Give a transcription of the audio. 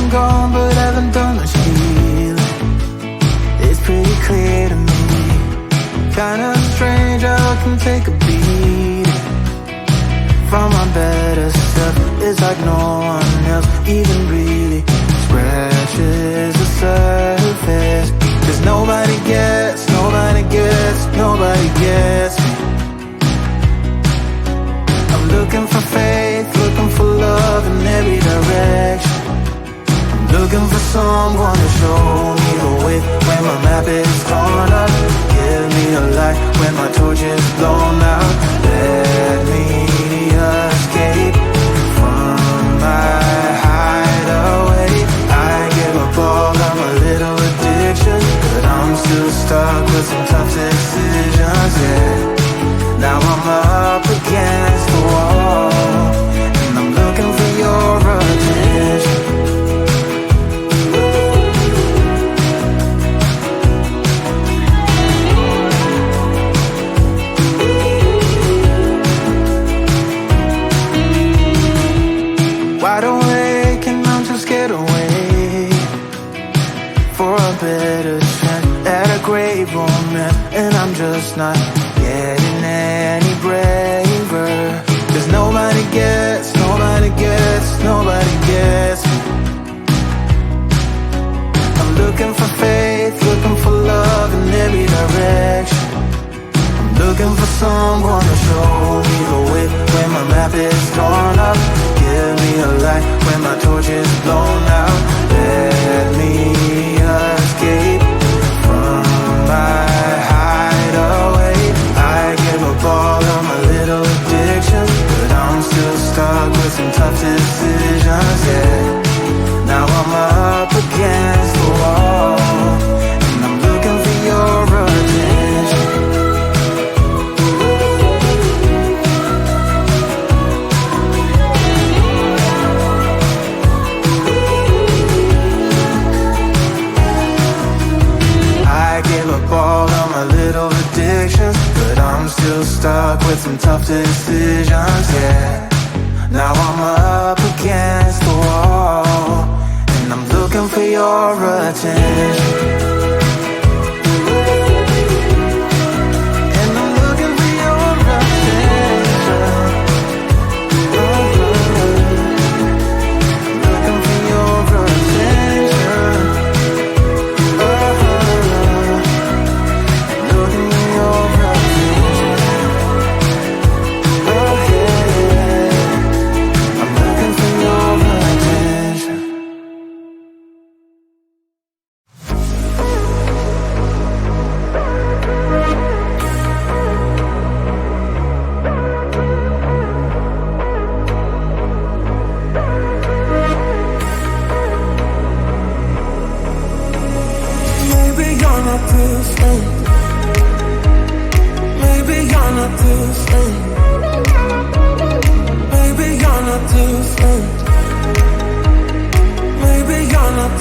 I'm gone, but haven't done much healing. It's pretty clear to me. Kinda strange how I can take a beating from my better self. It's like no one else even really scratches the surface. 'Cause nobody gets me. I'm looking for faith, looking for love in every direction. I'm looking for someone to show me the way when my map is torn up. Give me a light when my torch is blown out. Let me escape from my hideaway. I give up all of my little addictions, but I'm still stuck with some tough decisions, yeah. Now I'm up against the wall, and I'm looking for your attention. Wide awake and I'm too scared away for a better chance at a great romance, and I'm just not getting any braver. 'Cause nobody gets me. I'm looking for faith, looking for love in every direction. I'm looking for someone to show me the way when my map is torn up. Give me a light when my torch is blown out. Let me escape from my hideaway. I give up all of my little addictions, but I'm still stuck with some tough decisions, yeah. Now I'm up against the wall, and I'm looking for your attention. I give up all of my little addictions, but I'm still stuck with some tough decisions, yeah. Now I'm up against the wall, and I'm looking for your attention. And I'm looking for your attention. Looking for your attention. Looking for your attention. I'm looking for your attention. Maybe you're not distant. Maybe you're not distant. Maybe you're not distant. Maybe you're not